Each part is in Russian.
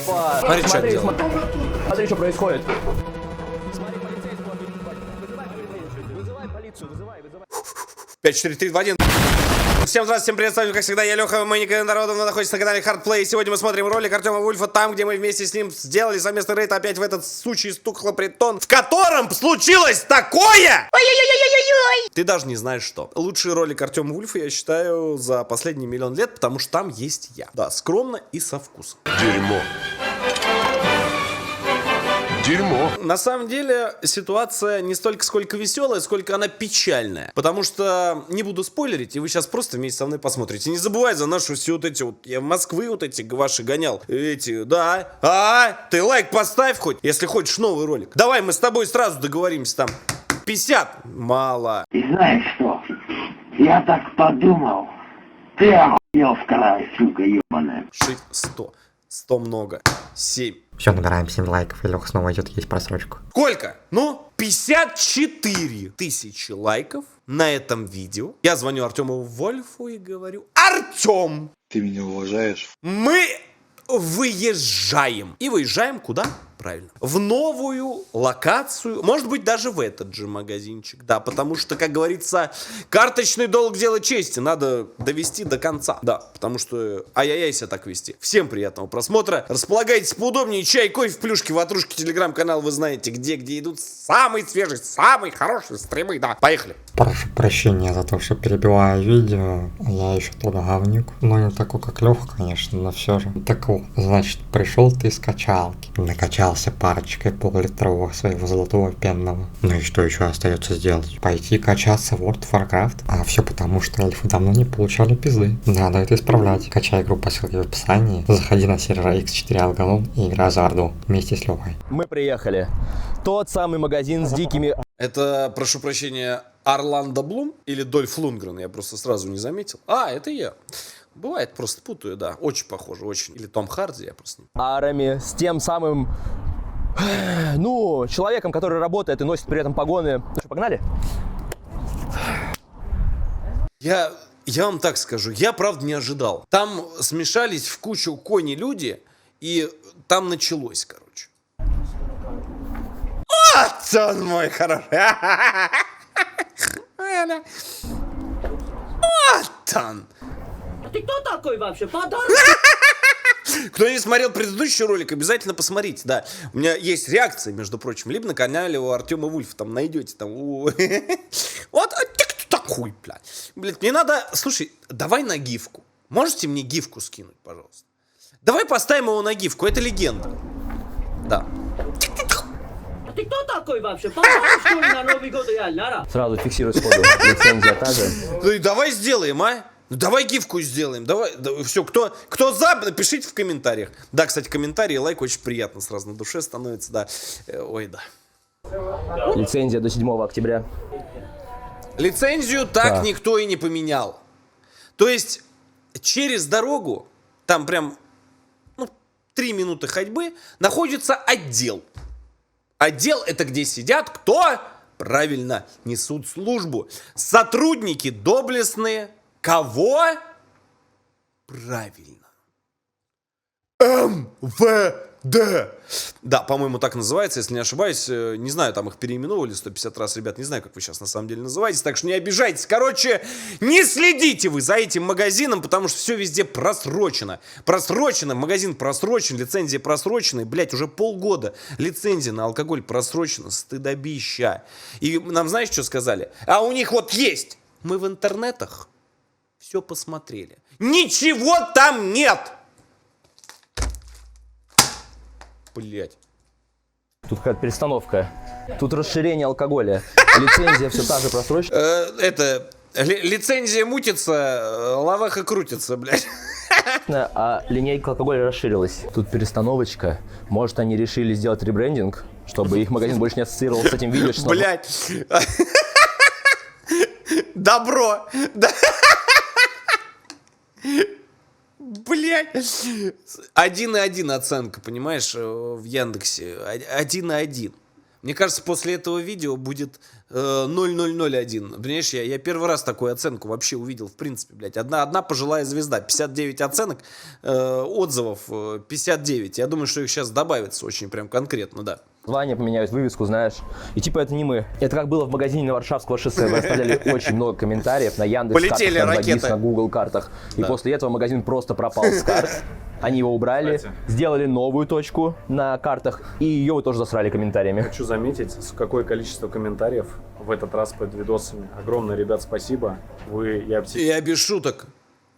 Опа! Смотри, что делает. Смотри, что происходит. 5, 4, 3, 2, 1. Всем здравствуйте, всем привет, с вами, как всегда, я Леха, мы никогда народом, но находится на канале Hardplay. Сегодня мы смотрим ролик Артема Вульфа, там, где мы вместе с ним сделали совместный рейд опять в этот сучий стуклопритон, в котором случилось такое! Ой-ой-ой-ой-ой-ой! Ты даже не знаешь что. Лучший ролик Артема Вульфа, я считаю, за последний миллион лет, потому что там есть я. Да, скромно и со вкусом. Дерьмо. Дерьмо. На самом деле ситуация не столько сколько веселая, сколько она печальная. Потому что не буду спойлерить, и вы сейчас просто вместе со мной посмотрите. Не забывай за наши все вот эти вот, я в Москвы вот эти ваши гонял. Эти, да. Ты лайк поставь хоть, если хочешь новый ролик. Давай мы с тобой сразу договоримся там. 50. Мало. И знаешь что? Я так подумал. Ты охуел в край, сука ебаная. 100. 100 много. 7. Все, набираем 7 лайков, и Леха снова идет есть просрочку. Сколько? Ну, 54 тысячи лайков на этом видео. Я звоню Артему Вольфу и говорю: Артем! Ты меня уважаешь? Мы выезжаем. И выезжаем куда? Правильно. В новую локацию. Может быть, даже в этот же магазинчик. Да, потому что, как говорится, карточный долг дело чести. Надо довести до конца. Да, потому что ай-яй-яй себя так вести. Всем приятного просмотра. Располагайтесь поудобнее. Чай, кофе, плюшки, ватрушки, телеграм-канал. Вы знаете, где идут самые свежие, самые хорошие стримы. Да, поехали. Прошу прощения за то, что перебиваю видео. Я еще тот говнюк. Но не такой, как Леха, конечно, но все же. Так вот, значит, пришел ты из качалки. Накачался парочкой пол-литрового своего золотого пенного. Ну и что еще остается сделать? Пойти качаться в World of Warcraft. А все потому, что эльфы давно не получали пизды. Надо это исправлять. Качай игру по ссылке в описании. Заходи на сервер X4 Алгалон и играй за Орду вместе с Лехой. Мы приехали. Тот самый магазин с дикими... Это, прошу прощения, Орландо Блум или Дольф Лундгрен? Я просто сразу не заметил. Это я. Бывает, просто путаю, да. Очень похоже, очень. Или Том Харди, я просто не... арами, с тем самым... Ну, человеком, который работает и носит при этом погоны. Ну что, погнали? Я вам так скажу, я правда не ожидал. Там смешались в кучу кони люди, и там началось, короче. Вот он мой хороший. Вот он. Ты кто такой вообще? Подарок? Кто не смотрел предыдущий ролик, обязательно посмотрите, да. У меня есть реакция, между прочим, либо на канале у Артема Вульфа, там найдете, там... Вот, ты кто такой, блядь? Блядь, мне надо... Слушай, давай на гифку. Можете мне гифку скинуть, пожалуйста? Давай поставим его на гифку, это легенда. Да. А ты кто такой вообще? Подарок, что ли, на Новый год реально, ара? Сразу фиксируй сходу. Лицензия та же. Ну и давай сделаем, а? Ну давай гифку сделаем, давай, все, кто за, напишите в комментариях. Да, кстати, комментарии, лайк очень приятно сразу на душе становится, да. Ой, да. Лицензия до 7 октября. Лицензию так никто и не поменял. То есть через дорогу, там прям 3 минуты ходьбы, находится отдел. Отдел — это где сидят кто? Правильно, несут службу. Сотрудники доблестные. Кого? Правильно. МВД. Да, по-моему, так называется, если не ошибаюсь. Не знаю, там их переименовывали 150 раз, ребят. Не знаю, как вы сейчас на самом деле называетесь, так что не обижайтесь. Короче, не следите вы за этим магазином, потому что все везде просрочено. Просрочено, магазин просрочен, лицензия просрочена. Блять, уже полгода лицензия на алкоголь просрочена. Стыдобища. И нам знаешь, что сказали? А у них вот есть. Мы в интернетах все посмотрели. Ничего там нет! Блять. Тут какая-то перестановка. Тут расширение алкоголя. Лицензия все та же просрочена. Лицензия мутится, лаваха крутится, блядь. А линейка алкоголя расширилась. Тут перестановочка. Может, они решили сделать ребрендинг, чтобы их магазин больше не ассоциировал с этим видео. Блять. Добро. Блять. 1,1 оценка, понимаешь, в Яндексе. 1,1. Мне кажется, после этого видео будет 0001. Понимаешь, я первый раз такую оценку вообще увидел, в принципе, блядь. Одна пожилая звезда, 59 оценок, отзывов 59. Я думаю, что их сейчас добавится очень прям конкретно, да. Название поменяют, вывеску, знаешь. И типа это не мы. Это как было в магазине на Варшавского шоссе. Вы оставляли очень много комментариев на Яндекс.Картах, Полетели на ракеты. Вагис, на Google картах. И после этого магазин просто пропал с карт. Они его убрали, сделали новую точку на картах, и ее вы тоже засрали комментариями. Хочу заметить, какое количество комментариев в этот раз под видосами. Огромное, ребят, спасибо. Я без шуток.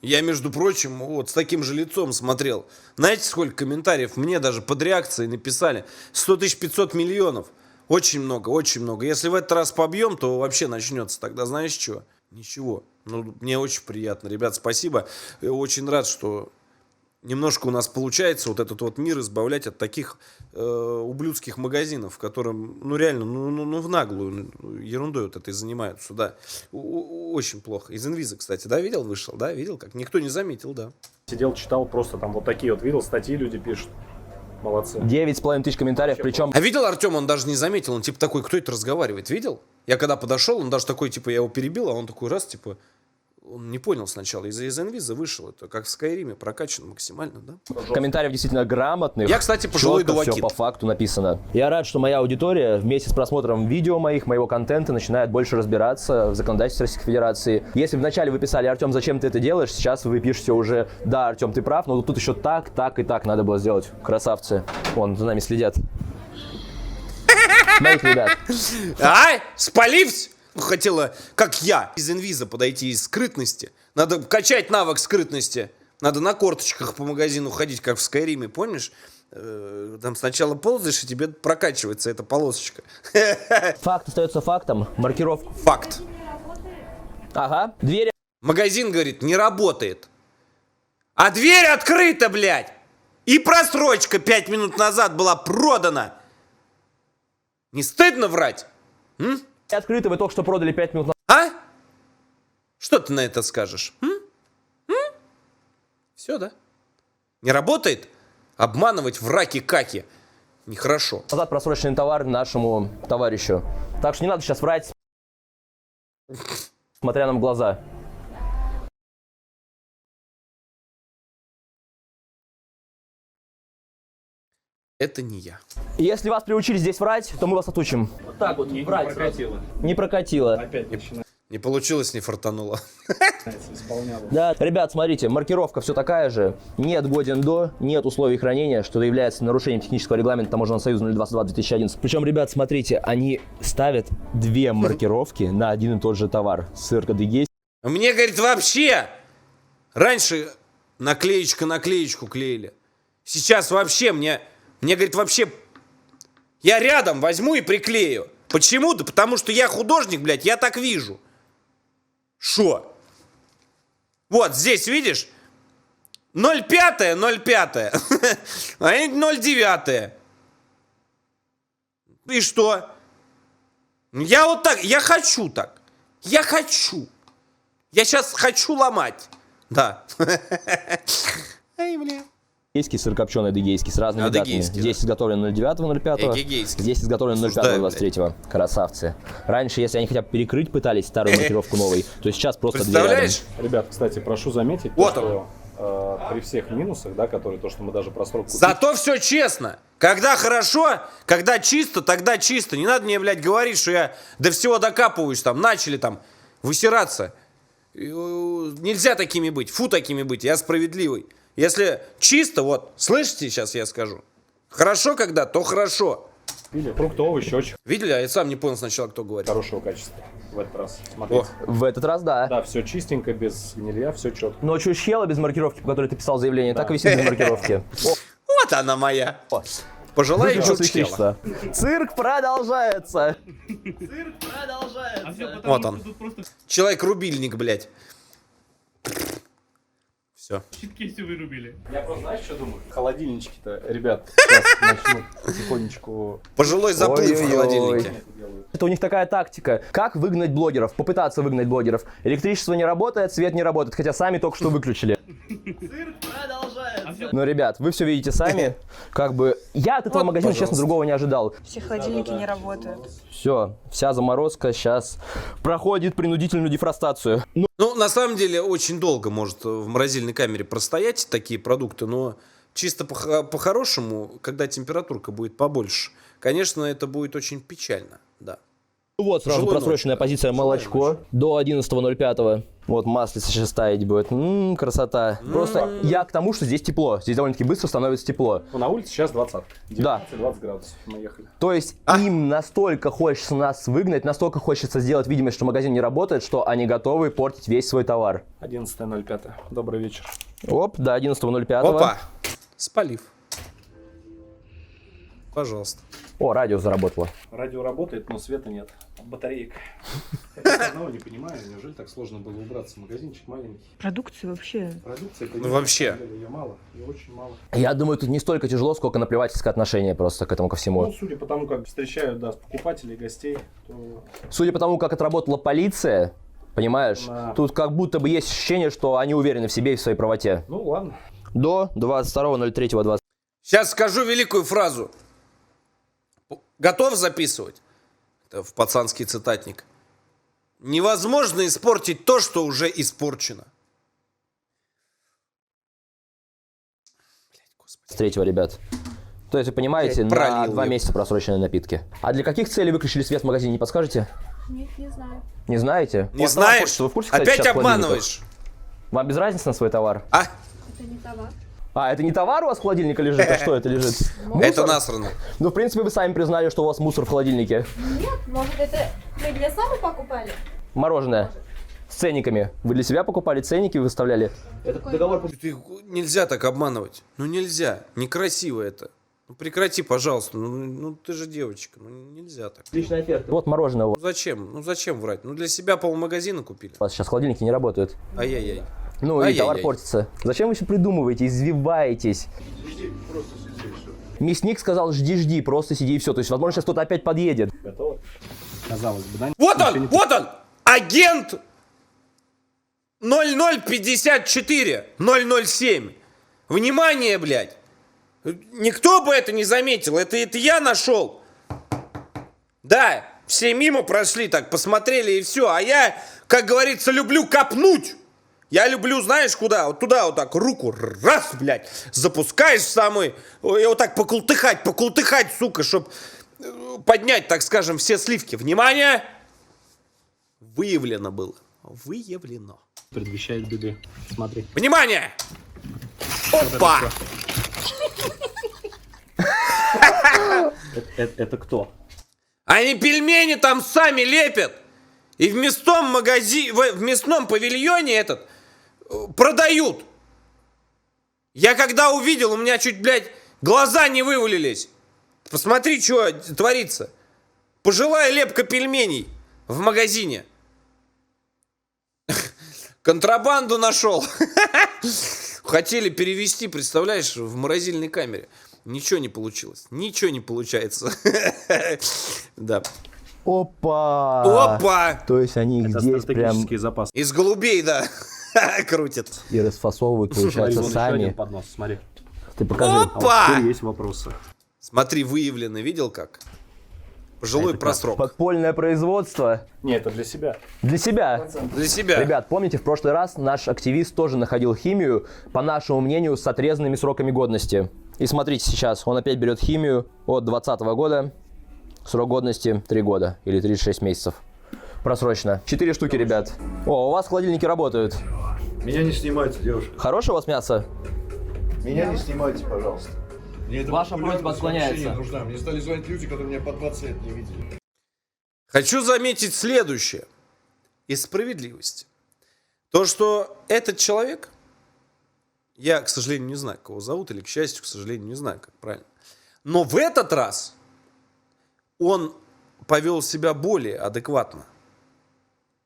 Я, между прочим, вот с таким же лицом смотрел. Знаете, сколько комментариев мне даже под реакцией написали? 100 500 миллионов. Очень много, очень много. Если в этот раз побьем, то вообще начнется тогда, знаешь что? Ничего. Ну, мне очень приятно. Ребят, спасибо. Я очень рад, что немножко у нас получается вот этот вот мир избавлять от таких ублюдских магазинов, которым, ну реально, ну в наглую ерундой вот этой занимаются, да. Очень плохо. Из инвиза, кстати, да, видел, вышел, да, видел, как никто не заметил, да. Сидел, читал просто там вот такие вот, видел, статьи люди пишут. Молодцы. 9,5 комментариев, причем... А видел, Артем, он даже не заметил, он типа такой, кто это разговаривает, видел? Я когда подошел, он даже такой, типа, я его перебил, а он такой раз, типа... Он не понял сначала, из инвиза вышел, это как в Скайриме, прокачан максимально, да? Комментариев действительно грамотных. Я, кстати, пожилой Чётко дувакит. всё по факту написано. Я рад, что моя аудитория вместе с просмотром видео моего контента начинает больше разбираться в законодательстве Российской Федерации. Если вначале вы писали: Артем, зачем ты это делаешь? Сейчас вы пишете уже: да, Артем, ты прав, но тут еще так и так надо было сделать. Красавцы. Вон, за нами следят. Смотрите, ребят. Ай, спаливсь! Хотела, как я, из инвиза подойти из скрытности. Надо качать навык скрытности. Надо на корточках по магазину ходить, как в Скайриме, помнишь? Там сначала ползаешь, и тебе прокачивается эта полосочка. Факт остается фактом. Маркировка. Факт. Ага. Двери. Магазин, говорит, не работает. А дверь открыта, блядь! И просрочка 5 минут назад была продана. Не стыдно врать? М? Открыты, вы только что продали 5 минут назад. А? Что ты на это скажешь? Все, да? Не работает? Обманывать в раки-каки нехорошо. Назад просроченный товар нашему товарищу. Так что не надо сейчас врать, смотря нам в глаза. Это не я. Если вас приучили здесь врать, то мы вас отучим. Вот так вот, врать. Не прокатило. Опять начинается, Не получилось, не фартануло. исполнял. Да, ребят, смотрите, маркировка все такая же. Нет годен до, нет условий хранения, что является нарушением технического регламента Таможенного союза 022/2011. Причем, ребят, смотрите, они ставят две маркировки на один и тот же товар. Сыр Адыгейский. Мне, говорит, вообще раньше наклеечку клеили. Сейчас вообще мне, говорит, вообще я рядом возьму и приклею. Почему? Да потому что я художник, блядь, я так вижу. Шо? Вот здесь, видишь? 0,5, 0,5. А это 0,9. И что? Я вот так, я хочу так. Я хочу. Я сейчас хочу ломать. Да. Ай, бля. Сыр копченый адыгейский с разными датами. Адыгейский, Здесь изготовлен 09.05, Эгегейский. здесь изготовлен Осуждаю, 05.23. Красавцы. Раньше, если они хотя бы перекрыть пытались старую маркировку новой, то сейчас просто две рядом. Представляешь? Ребят, кстати, прошу заметить, Вот то, что при всех минусах, да, которые то, что мы даже просрок купили, Зато все честно. Когда хорошо, когда чисто, тогда чисто. Не надо мне, блядь, говорить, что я до всего докапываюсь там. Начали там высираться. Нельзя такими быть. Фу такими быть. Я справедливый. Если чисто, вот, слышите, сейчас я скажу. Хорошо, когда, то хорошо. купили. Фрукты, овощи очень Видели? А я сам не понял сначала, кто говорит. хорошего качества в этот раз. Смотрите. В этот раз, да. Да, все чистенько, без гнилья, все четко. Но чучхела без маркировки, по которой ты писал заявление, так и висит без маркировки. Вот она моя. Пожелаю Выключил чучхела. электричество. Цирк продолжается. Вот он. Человек-рубильник, блядь. Все. Я просто, знаешь, что думаю? Холодильнички-то, ребят, сейчас начнут потихонечку... Пожилой заплыв в Ой-ой-ой. холодильнике. Это у них такая тактика. Как выгнать блогеров? Попытаться выгнать блогеров. Электричество не работает, свет не работает, хотя сами только что выключили. Цирк продолжается. Но, ребят, вы все видите сами. Как бы я от этого Вот, магазина, честно, пожалуйста. другого не ожидал. Все холодильники не работают. Все, вся заморозка сейчас проходит принудительную дефростацию. Ну, на самом деле, очень долго может в морозильной камере простоять такие продукты, но чисто по-хорошему, когда температурка будет побольше, конечно, это будет очень печально, да. Вот сразу Жилой просроченная ночью, позиция да. молочко до 11.05. Вот маслица сейчас таять будет. Красота. Просто я к тому, что здесь тепло. Здесь довольно-таки быстро становится тепло. Ну, на улице сейчас 20. Да. 19-20 градусов мы ехали. То есть им настолько хочется нас выгнать, настолько хочется сделать видимость, что магазин не работает, что они готовы портить весь свой товар. 11.05. Добрый вечер. Оп, до 11.05. Опа! Спалив. Пожалуйста. О, радио заработало. Радио работает, но света нет. Батареек. Я одного не понимаю, неужели так сложно было убраться? Магазинчик маленький. Продукции вообще. Продукция, Ну, вообще. ее мало, ее очень мало. Я думаю, тут не столько тяжело, сколько наплевательское отношение просто к этому ко Ну, всему. судя по тому, как встречают, да, покупателей, гостей, то Судя по тому, как отработала полиция, понимаешь, Да. тут как будто бы есть ощущение, что они уверены в себе и в своей правоте. ну ладно. До 22.03.20. Сейчас скажу великую фразу. Готов записывать? Это в пацанский цитатник. Невозможно испортить то, что уже испорчено. С 3-го, ребят. То есть, вы понимаете, Блядь, на пролил 2 я. месяца просроченные напитки. А для каких целей выключили свет в магазине, не подскажете? Нет, не знаю. Не знаете? Не Вот знаешь? товар, вы в курсе, кстати, Опять сейчас в холодильниках? обманываешь. Вам без разницы на свой товар? А? Это не товар. А, это не товар у вас в холодильнике лежит? А что это лежит? Это насрано. Ну, в принципе, вы сами признали, что у вас мусор в холодильнике. Нет, может это мы для Самы покупали? Мороженое. С ценниками. Вы для себя покупали ценники, выставляли? Это договор... Нельзя так обманывать. Ну нельзя. Некрасиво это. Ну прекрати, пожалуйста. Ну ты же девочка. Ну нельзя так. Личная оферта. Вот мороженое у Ну зачем? Ну зачем врать? Ну для себя полмагазина купили. вас сейчас холодильники не работают. Ай-яй-яй. Ну и Ай-яй-яй. товар портится. Зачем вы еще придумываете, извиваетесь? Мясник сказал, жди, просто сиди и все. То есть, возможно, сейчас кто-то опять подъедет. Готово? Казалось бы, да? Вот он! Вот он! Агент 0054 007. Внимание, блядь! Никто бы это не заметил. Это я нашел. Да, все мимо прошли, так посмотрели и все. А я, как говорится, люблю копнуть. Я люблю, знаешь, куда? Вот туда вот так руку, раз, блядь, запускаешь в самый, и вот так покултыхать, сука, чтоб поднять, так скажем, все сливки. Внимание! Выявлено было. Выявлено. Предвещает беды. Смотри. Внимание! Опа! Это кто? Они пельмени там сами лепят. И в мясном магазине, в мясном павильоне этот продают. Я когда увидел, у меня чуть, блядь, глаза не вывалились. Посмотри, что творится. Пожилая лепка пельменей в магазине. Контрабанду нашел. Хотели перевести, представляешь, в морозильной камере. Ничего не получилось. Ничего не получается. Да. Опа! Опа! То есть они их Это здесь прям стратегический запас. Из голубей, да. Крутят. и расфасовывают, получается, Вон еще один сами. поднос, смотри. Ты покажи. А вот Опа! теперь есть вопросы. Смотри, выявлено. Видел как? Пожилой Это как? просрок. Подпольное производство. Не, это для себя. Для себя. Для себя. Ребят, помните, в прошлый раз наш активист тоже находил химию, по нашему мнению, с отрезанными сроками годности. И смотрите сейчас, он опять берет химию от 2020 года. Срок годности 3 года или 36 месяцев. Просрочно. 4 штуки, ребят. О, у вас холодильники работают. Меня не снимайте, девушка. Хорошее у вас мясо? Меня не снимайте, пожалуйста. Мне это Ваша популярность просьба отклоняется. вообще не нужна. Мне стали звонить люди, которые меня по 20 лет не видели. Хочу заметить следующее. Из справедливости. То, что этот человек, я, к сожалению, не знаю, кого зовут, или, к счастью, к сожалению, не знаю, как правильно. Но в этот раз он повел себя более адекватно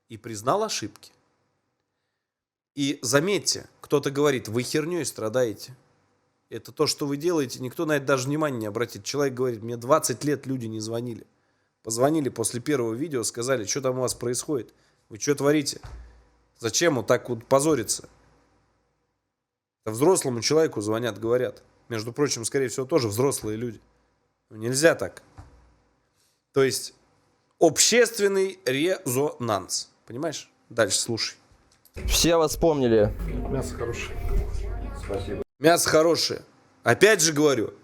и признал ошибки. И заметьте, кто-то говорит, вы херней страдаете. Это то, что вы делаете, никто на это даже внимания не обратит. Человек говорит, мне 20 лет люди не звонили. Позвонили после первого видео, сказали, что там у вас происходит. Вы что творите? Зачем вот так вот позориться? Взрослому человеку звонят, говорят. Между прочим, скорее всего, тоже взрослые люди. Ну, нельзя так. То есть, общественный резонанс. Понимаешь? Дальше слушай. Все вас вспомнили. Мясо хорошее. Спасибо. Мясо хорошее. Опять же говорю,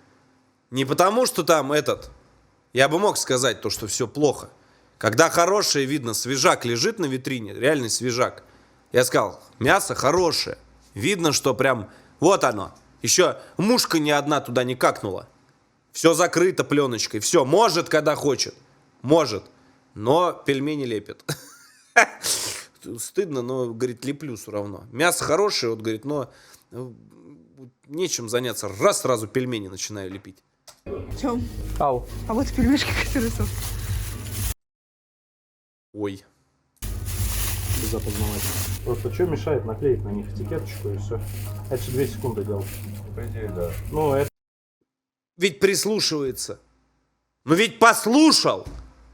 не потому, что там я бы мог сказать то, что все плохо. Когда хорошее видно, свежак лежит на витрине, реальный свежак. Я сказал, мясо хорошее. Видно, что прям вот оно. Еще мушка ни одна туда не какнула. Все закрыто пленочкой. Все, может, когда хочет. Может. Но пельмени лепит. Стыдно, но, говорит, леплю все равно. Мясо хорошее, вот, говорит, но нечем заняться. Раз сразу пельмени начинаю лепить. Тём, Ау. а вот пельмешки Костерусов. Ой. Без опознавателя. Просто что мешает наклеить на них этикеточку и все. Это же 2 секунды делать. По идее, да. Ну, это Ведь прислушивается. Ну ведь послушал.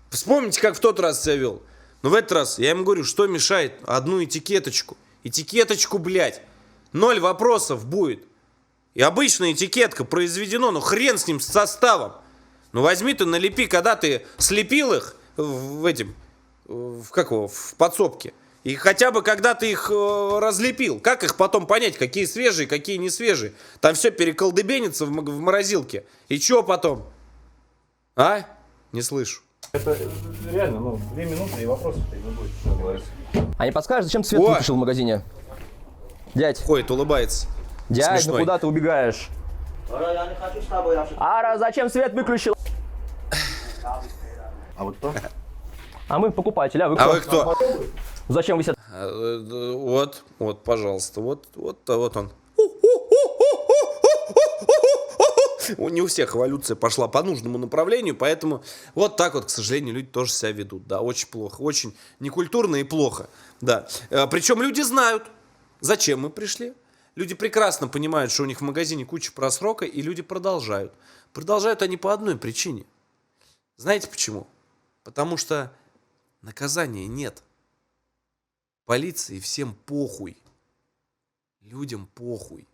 Вспомните, как в тот раз себя вел. Но в этот раз я ему говорю, что мешает одну этикеточку. Этикеточку, блядь. 0 вопросов будет. И обычная этикетка произведено, но хрен с ним, с составом. Ну возьми ты, налепи, когда ты слепил их в подсобке. И хотя бы когда ты их разлепил, как их потом понять, какие свежие, какие не свежие? Там все переколдыбенится в морозилке. И что потом? А? Не слышу. это реально, 2 минуты и вопросов-то и не будет. А не подскажешь, зачем ты свет О! выключил в магазине? Дядь, Ходит, улыбается. дядь, ну Смешной. куда ты убегаешь? Я не хочу с тобой общаться. Ара, зачем свет выключил? А вот кто? А мы покупатели, а вы А кто? вы кто? Зачем висят? Вот, пожалуйста, вот он. Не у всех эволюция пошла по нужному направлению, поэтому вот так вот, к сожалению, люди тоже себя ведут. Да, очень плохо, очень некультурно и плохо. Да. Причем люди знают, зачем мы пришли. Люди прекрасно понимают, что у них в магазине куча просрока, и люди продолжают. Продолжают они по одной причине. Знаете почему? Потому что наказания нет. Полиции всем похуй. Людям похуй.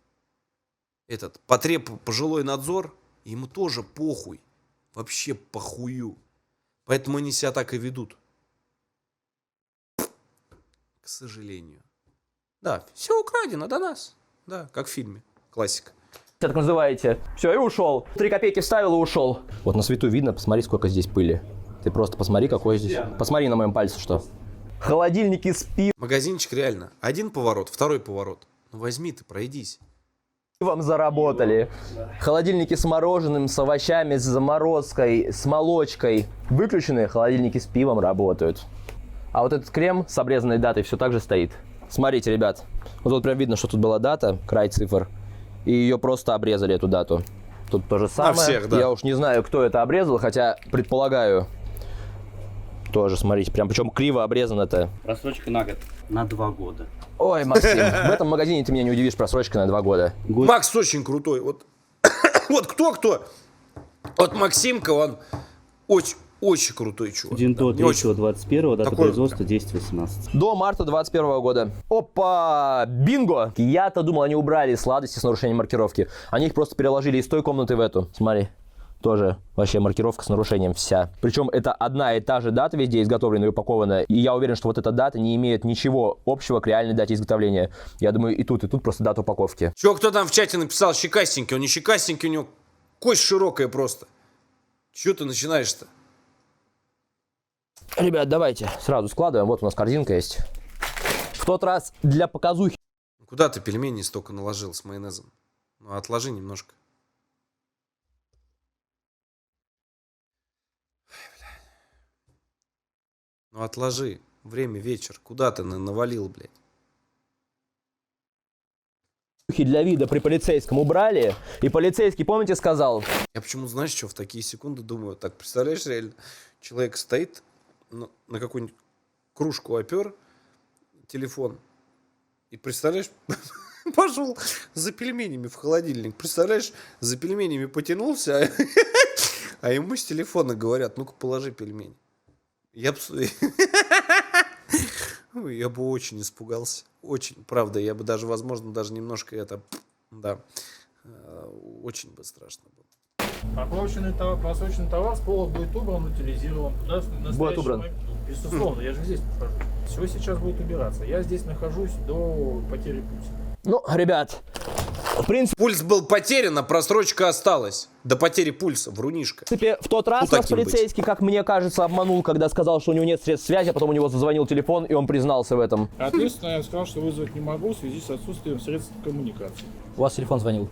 Пожилой надзор, ему тоже похуй. Вообще похую. Поэтому они себя так и ведут. К сожалению. Да, все украдено до нас. Да, как в фильме. Классика. Так называете. Все, и ушел. 3 копейки вставил и ушел. Вот на свету видно, посмотри, сколько здесь пыли. Ты просто посмотри, какой здесь. Посмотри на моем пальце, что. Холодильники с Магазинчик реально. Один поворот, второй поворот. Ну возьми ты, пройдись. пивом заработали. Холодильники с мороженым, с овощами, с заморозкой, с молочкой. Выключены, холодильники с пивом работают. А вот этот крем с обрезанной датой все так же стоит. Смотрите, ребят. Вот тут прям видно, что тут была дата, край цифр. И ее просто обрезали, эту дату. Тут то же самое. всех, да. Я уж не знаю, кто это обрезал, хотя предполагаю. Тоже, смотрите, прям причем криво обрезано-то. Просрочка на год. На 2 года. Ой, Максим, в этом магазине ты меня не удивишь просрочкой на 2 года. Макс очень крутой. Вот кто? Вот Максимка, он очень крутой чувак. Один до Мне очень- 3.21, дата Такой- производства 10.18. До марта 2021 года. Опа! Бинго! Я-то думал, они убрали сладости с нарушением маркировки. Они их просто переложили из той комнаты в эту. Смотри. Тоже вообще маркировка с нарушением вся. Причем это одна и та же дата везде изготовлена и упакована. И я уверен, что вот эта дата не имеет ничего общего к реальной дате изготовления. Я думаю, и тут просто дата упаковки. Чё, кто там в чате написал щекастенький? Он не щекастенький, у него кость широкая просто. Чё ты начинаешь-то? Ребят, давайте сразу складываем. Вот у нас корзинка есть. В тот раз для показухи. Куда ты пельмени столько наложил с майонезом? Ну, отложи немножко. Ну, отложи. Время вечер. Куда ты навалил, блядь? Для вида при полицейском убрали. И полицейский, помните, сказал: Я почему, знаешь, что в такие секунды думаю? Так, представляешь, реально, человек стоит, на какую-нибудь кружку опер телефон. И представляешь, пошел за пельменями в холодильник. Представляешь, за пельменями потянулся, а ему с телефона говорят: ну-ка, положи пельмень. Я бы очень испугался. Очень, правда, я бы даже, возможно, даже немножко Да. Очень бы страшно было. Просроченный товар с пола будет убран, утилизирован. Туда Будет убран. Безусловно, я же здесь нахожусь. Все сейчас будет убираться. Я здесь нахожусь до потери пульса. Ну, ребят, в принципе, Пульс был потерян, а просрочка осталась. До потери пульса, врунишка. в тот раз Ну, нас таким быть. полицейский, как мне кажется, обманул, когда сказал, что у него нет средств связи, а потом у него зазвонил телефон, и он признался в этом. Ответственно я сказал, что вызвать не могу в связи с отсутствием средств коммуникации. У вас телефон звонил?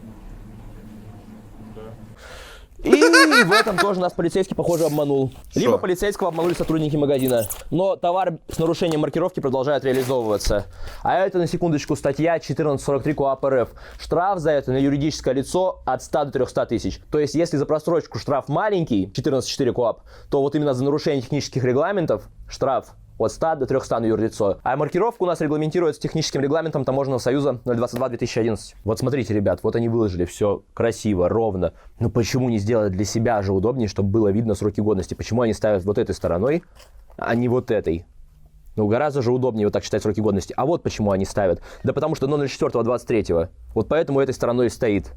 И в этом тоже нас полицейский, похоже, обманул. Либо полицейского обманули сотрудники магазина. Но товар с нарушением маркировки продолжает реализовываться. А это, на секундочку, статья 1443 КоАП РФ. Штраф за это на юридическое лицо от 100 до 300 тысяч. То есть, если за просрочку штраф маленький, 14.4 КоАП, то вот именно за нарушение технических регламентов штраф от 100 до 300 на юрлицо. А маркировка у нас регламентируется техническим регламентом Таможенного союза 022-2011. Вот смотрите, ребят, вот они выложили все красиво, ровно. Но почему не сделать для себя же удобнее, чтобы было видно сроки годности? Почему они ставят вот этой стороной, а не вот этой? Ну, гораздо же удобнее вот так считать сроки годности. А вот почему они ставят. Да потому что 04-23. Вот поэтому этой стороной и стоит.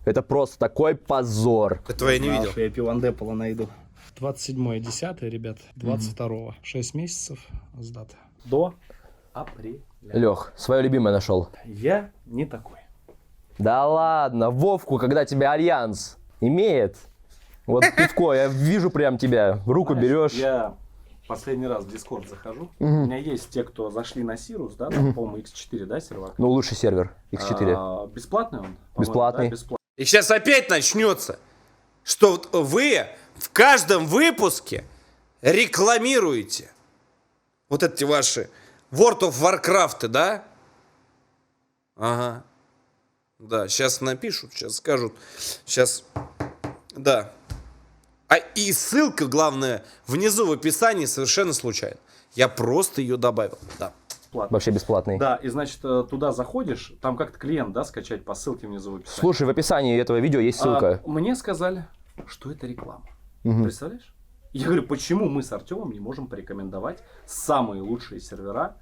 Это просто такой позор. Этого я не видел. Я пивандепола найду. 27.10, ребят, 22-го. 6 месяцев с даты. До апреля. Лех, свое любимое нашел. Я не такой. Да ладно, Вовку, когда тебя Альянс имеет. Вот пивко, я вижу прям тебя, руку берешь. Я последний раз в Discord захожу. У меня есть те, кто зашли на Сирус, да, там, по-моему, X4, да, сервак? Ну, лучший сервер, X4. Бесплатный он? Бесплатный. Да, бесплатный. И сейчас опять начнется, что вот вы в каждом выпуске рекламируете вот эти ваши World of Warcraft, да? Ага. Да, сейчас напишут, сейчас скажут. Сейчас, да. А и ссылка, главное, внизу в описании совершенно случайно. Я просто ее добавил, да. Вообще бесплатный. Да, и значит, туда заходишь, там как-то клиент, да, скачать по ссылке внизу в описании. Слушай, в описании этого видео есть ссылка. Мне сказали, что это реклама. Представляешь? Я говорю, почему мы с Артемом не можем порекомендовать самые лучшие сервера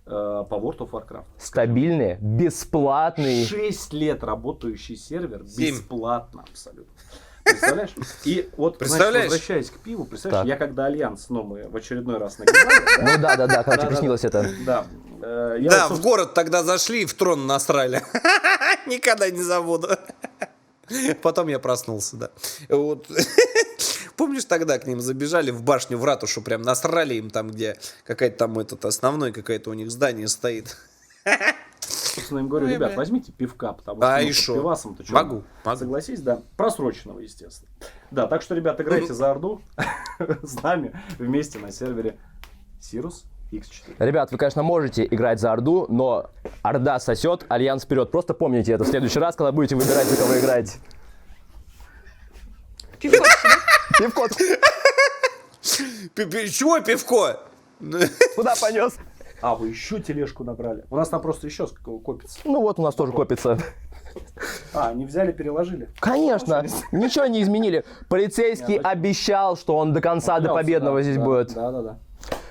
по World of Warcraft? Стабильные, бесплатные. 6 лет работающий сервер 7. бесплатно абсолютно. Представляешь? И вот, Представляешь? значит, возвращаясь к пиву, представляешь, Так. я когда Альянс, но мы в очередной раз нагибали, Ну да, когда тебе Да-да-да. снилось это. да, я Да, вот, в город тогда зашли и в трон насрали. Никогда не забуду. Потом я проснулся, да. Вот. Помнишь, тогда к ним забежали в башню, в ратушу, прям насрали им там, где какая-то там этот основной, какое-то у них здание стоит. собственно, им говорю, Ой, ребят, бля. возьмите пивка, потому А что и ну, шо? под пивасом-то чё? Могу. Согласись, да. Просроченного, естественно. Да, так что, ребят, играйте за Орду с нами вместе на сервере Сирус X4. Ребят, вы, конечно, можете играть за Орду, но Орда сосет, Альянс вперед. Просто помните это в следующий раз, когда будете выбирать, за кого играть. Пивко. Чего пивко? Куда понес? А, вы еще тележку набрали? У нас там просто еще копится. Ну вот у нас тоже копится. А, не взяли, переложили? Конечно, ничего не изменили. Полицейский обещал, что он до конца, до победного здесь будет. Да.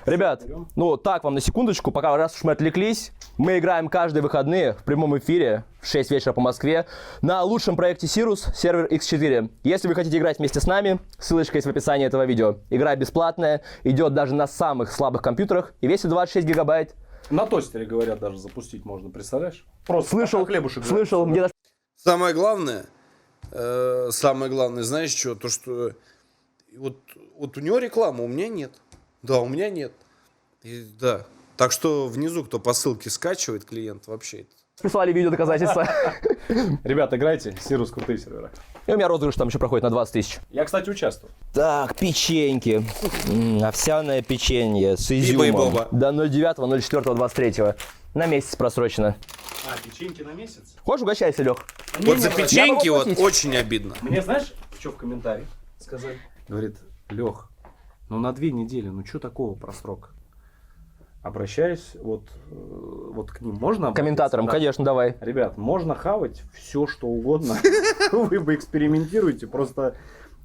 Ребят, ну так вам на секундочку, пока раз уж мы отвлеклись, мы играем каждые выходные в прямом эфире в 6 вечера по Москве на лучшем проекте Сирус, сервер X4. Если вы хотите играть вместе с нами, ссылочка есть в описании этого видео. Игра бесплатная, идет даже на самых слабых компьютерах и весит 26 гигабайт. На тостере, говорят, даже запустить можно, представляешь? Просто Слышал, хлебушек. слышал, мне даже... Самое главное, знаешь что, то что вот у него реклама, у меня нет. Да, у меня нет. И, да. Так что внизу, кто по ссылке скачивает, клиент вообще. прислали видео доказательства. Ребят, играйте, Сирус крутые сервера. И у меня розыгрыш там еще проходит на 20 тысяч. Я, кстати, участвую. Так, печеньки. Овсяное печенье с Биба и изюмом. боба. До 09.04.23. На месяц просрочено. А, печеньки на месяц? Хочешь, угощайся, Лех? Вот за печеньки Я могу вот платить. очень обидно. Мне, знаешь, что в комментариях сказали? Говорит, Лех, ну на 2 недели, ну что такого просрока? Обращаюсь вот к ним. Можно обратиться? Комментаторам, Да. конечно, давай. Ребят, можно хавать все, что угодно. Вы бы экспериментируете. Просто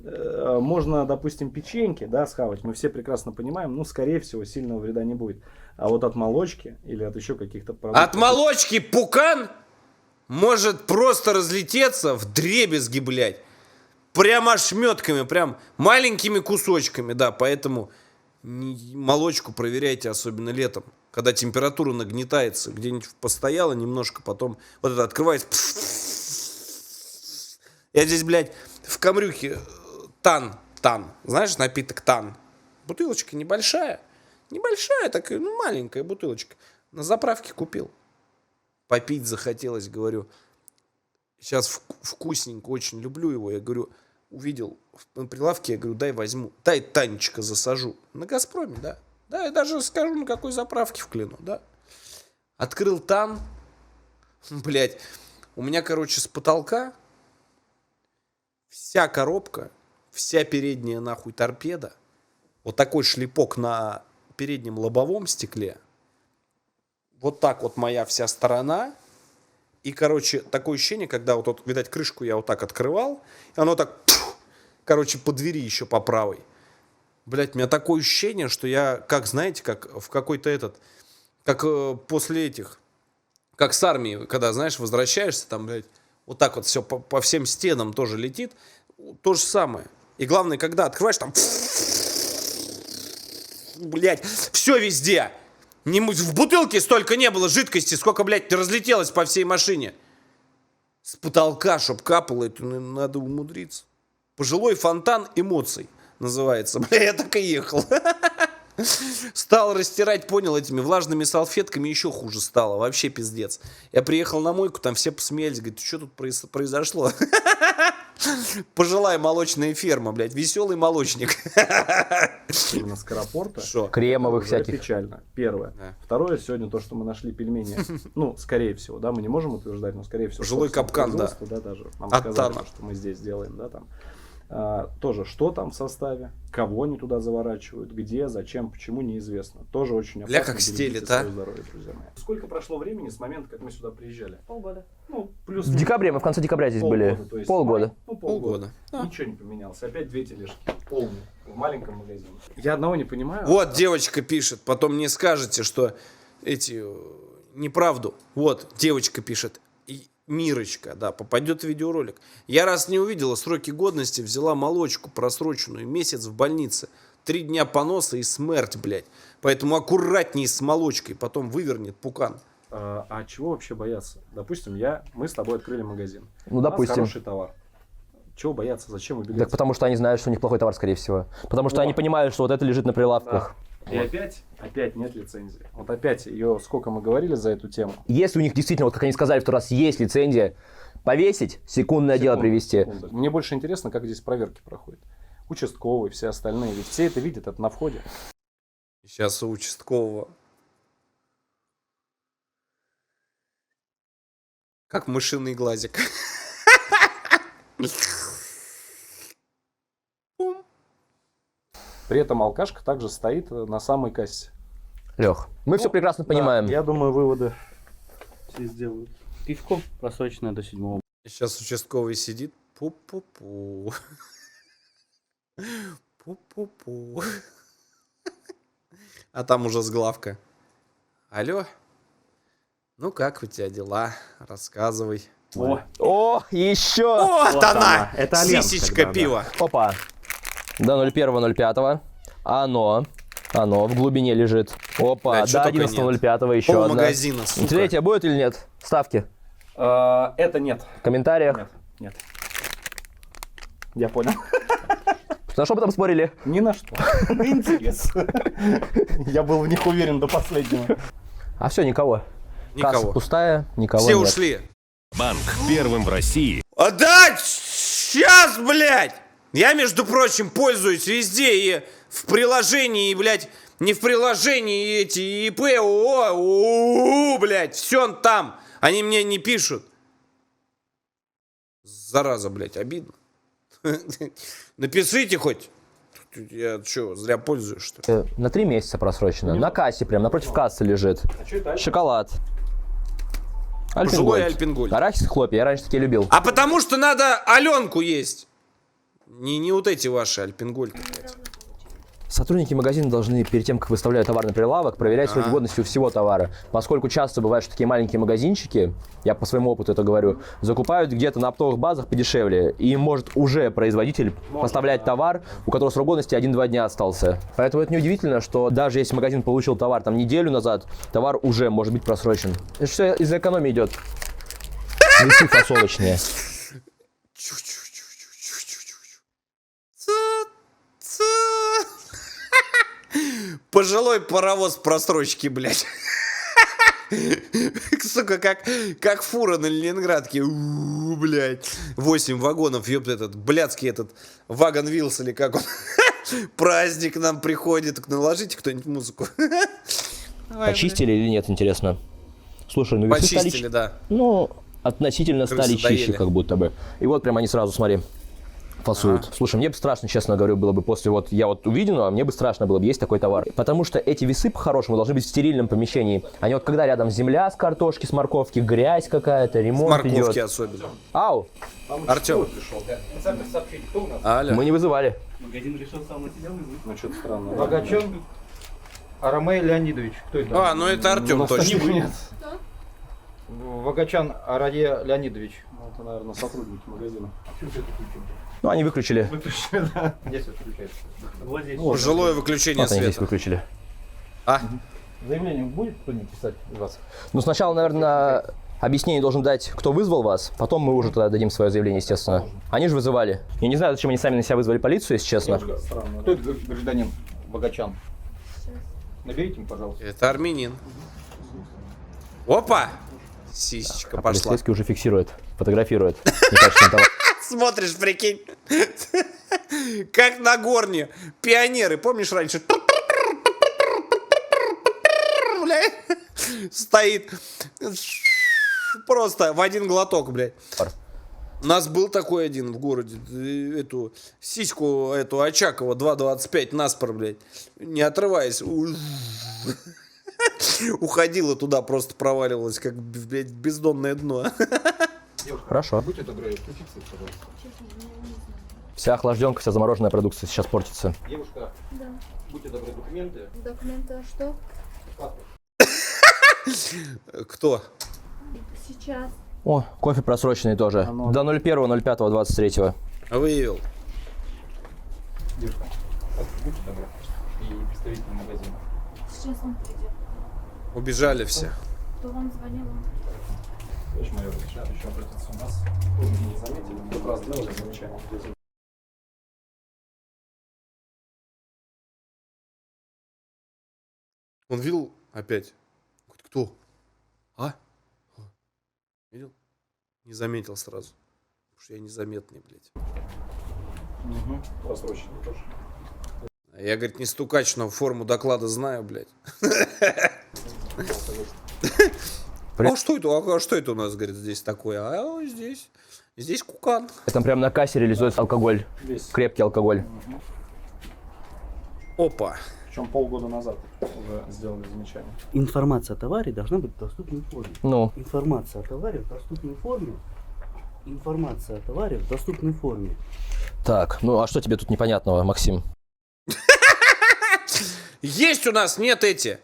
можно, допустим, печеньки, да, схавать. Мы все прекрасно понимаем. Ну, скорее всего, сильного вреда не будет. А вот от молочки или от еще каких-то продуктов. От молочки пукан может просто разлететься в дребезги, блядь. Прям ошметками, прям маленькими кусочками, да, поэтому молочку проверяйте, особенно летом, когда температура нагнетается, где-нибудь постояла немножко, потом вот это открывается. Я здесь, блядь, в Камрюхе Тан, знаешь, напиток Тан. Бутылочка небольшая, такая, ну, маленькая бутылочка. На заправке купил. Попить захотелось, говорю. Сейчас вкусненько, очень люблю его. Я говорю, увидел на прилавке, я говорю, дай возьму. Дай Танечка засажу. На Газпроме, да. Да, я даже скажу, на какой заправке вкляну, да. Открыл Тан. Блядь, у меня, короче, с потолка вся коробка, вся передняя нахуй торпеда, вот такой шлепок на переднем лобовом стекле, вот так вот моя вся сторона, и, короче, такое ощущение, когда вот, видать, крышку я вот так открывал, и оно так, короче, по двери еще по правой. Блять, у меня такое ощущение, что я, как, знаете, как в какой-то как после этих, как с армии, когда, знаешь, возвращаешься, там, блядь, вот так вот все по всем стенам тоже летит. То же самое. И главное, когда открываешь, там... Блядь, все везде. В бутылке столько не было жидкости, сколько, блядь, разлетелось по всей машине. С потолка, чтоб капало, это надо умудриться. Пожилой фонтан эмоций называется. Бля, я так и ехал. Стал растирать, понял, этими влажными салфетками, еще хуже стало. Вообще пиздец. Я приехал на мойку, там все посмеялись. Говорят, что тут произошло? Пожилая молочная ферма, блядь. Веселый молочник. Именно скоропорта. Шо? Кремовых Уже всяких. печально. Первое. Да. Второе, сегодня то, что мы нашли пельмени. Ну, скорее всего, да, мы не можем утверждать, но скорее всего. Жилой капкан, да. Даже нам От сказали, Тана. что мы здесь делаем, да, там. Тоже, что там в составе, кого они туда заворачивают, где, зачем, почему, неизвестно. Тоже очень опасно. Ля, как Берегите стелит, свое а? здоровье, друзья мои. Сколько прошло времени с момента, как мы сюда приезжали? Полгода. Ну, плюс... В декабре, мы в конце декабря здесь были. то есть Полгода. май, ну, Полгода. Ничего не поменялось. Опять 2 тележки. Полные. В маленьком магазине. Я одного не понимаю. Вот девочка пишет, потом не скажете, что неправду. Вот, девочка пишет. Мирочка, да, попадет в видеоролик. Я раз не увидела сроки годности, взяла молочку просроченную, месяц в больнице, 3 дня поноса и смерть, блядь. Поэтому аккуратней с молочкой, потом вывернет пукан. А чего вообще бояться? Допустим, мы с тобой открыли магазин. Ну, У нас допустим. хороший товар. Чего бояться? Зачем убегать? Так потому что они знают, что у них плохой товар, скорее всего. Потому что они понимают, что вот это лежит на прилавках. И опять нет лицензии. Вот опять ее, сколько мы говорили за эту тему. Если у них действительно, вот как они сказали, в тот раз есть лицензия, повесить, секундное дело привести. Секунду. Мне больше интересно, как здесь проверки проходят. Участковые, все остальные. Ведь все это видят, это на входе. Сейчас у участкового. Как мышиный глазик. При этом алкашка также стоит на самой кассе. Лех, мы все прекрасно понимаем. Я думаю, выводы все сделают. Пивко просроченное до 7-го. Сейчас участковый сидит. Пу-пу-пу. Пу-пу-пу. А там уже сглавка. Алло? Ну как у тебя дела? Рассказывай. О, еще! Вот она! Это Альянс Сисечка тогда, да. пива. Опа. До 01.05. Оно в глубине лежит. Опа, Да, чё до только нет. 11.05 еще одна. Полмагазина, сука. Третья будет или нет? Ставки. Это нет. В комментариях. Нет. Я понял. На что потом спорили? Ни на что. Интерес. Я был в них уверен до последнего. А все, никого. Касса Никого. пустая, никого Все нет. ушли. Банк первым в России. А да, сейчас, блядь! Я, между прочим, пользуюсь везде и в приложении, и, блядь, не в приложении, и эти ИП, ООО, блядь, все там. Они мне не пишут. Зараза, блядь, обидно. Напишите хоть. Я что, зря пользуюсь, что ли? На 3 месяца просрочено. На кассе прям, напротив кассы лежит. Шоколад. Пожилой Альпенгольд. Альпенгольд. Арахис и хлопья, я раньше такие любил. А потому что надо Аленку есть. Не вот эти ваши Альпенгольды, блядь. Сотрудники магазина должны перед тем, как выставляют товар на прилавок, проверять срок годности у всего товара. Поскольку часто бывает, что такие маленькие магазинчики, я по своему опыту это говорю, закупают где-то на оптовых базах подешевле. И может уже производитель поставлять товар, у которого срок годности 1-2 дня остался. Поэтому это неудивительно, что даже если магазин получил товар там неделю назад, товар уже может быть просрочен. Это все из-за экономии идет. Весы фасовочные. Пожилой паровоз просрочки, блядь. Сука, как фура на Ленинградке. Блядь. 8 вагонов, ёпт, этот блядский этот Вагон Вилс или как он. Праздник нам приходит. Наложите кто-нибудь музыку. Почистили или нет, интересно? Слушай, ну весы Почистили, да. Ну, относительно Крысы стали чище, доели. как будто бы. И вот прям они сразу, смотри, фасуют. Слушай, мне бы страшно, честно говорю, было бы после вот я вот увидел, а мне бы страшно было бы есть такой товар. Потому что эти весы по-хорошему должны быть в стерильном помещении. Они вот когда рядом земля с картошки, с морковки, грязь какая-то, ремонт Морковки идет. особенно. Ау, Артем. Алло. мы не вызывали. Магазин решил сам на себя вызвать. Ну, что-то странно. Богачон Арамей Леонидович. Кто это? А, ну это Артем точно. Нет. Вагачан Арае Леонидович. Ну, это, наверное, сотрудники магазина. Ну, они выключили. Здесь отключается. Вот здесь. Пожилое выключение Вот они здесь света. выключили. А? Заявление будет кто-нибудь писать из вас? Ну, сначала, наверное, объяснение должен дать, кто вызвал вас. Потом мы уже тогда дадим свое заявление, естественно. Они же вызывали. Я не знаю, зачем они сами на себя вызвали полицию, если честно. Странно. Кто это гражданин Богачан? Наберите ему, пожалуйста. Это армянин. Опа! Сисечка А пошла. полицейский уже фиксирует, фотографирует. Некачественный товар. Смотришь, прикинь. Как на горне. Пионеры, помнишь раньше? Бля. Стоит. Просто в один глоток, блядь. У нас был такой один в городе. Эту сиську, эту Очакова 2,25 наспор, блядь. Не отрываясь. Уходила туда, просто проваливалась, как, блядь, бездонное дно. Хорошо. Будьте добры, включите, пожалуйста. Вся охлажденка, вся замороженная продукция сейчас портится. Девушка, Да. будьте добры, документы. Документы, а что? Паспорт. Кто? Сейчас. О, кофе просроченный тоже. До 01.05.23. Выявил. Девушка, будьте добры. И представитель магазина. Сейчас он придет. Убежали все. Кто вам звонил? Товарищ майор, сейчас еще обратиться у нас. Тоже не заметили. Как раз делали замечание. Он видел опять? Говорит, кто? А? Видел? Не заметил сразу. Потому что я незаметный, блядь. Угу. Просроченный тоже. А я, говорит, не стукач, но форму доклада знаю, блядь. А что это? А что это у нас, говорит, здесь такое? А здесь кукан. Там прямо на кассе реализуется алкоголь. Крепкий алкоголь. Опа. Причем полгода назад уже сделали замечание. Информация о товаре должна быть в доступной форме. Ну, Информация о товаре в доступной форме. Информация о товаре в доступной форме. так, ну а что тебе тут непонятного, Максим? Есть у нас, нет эти,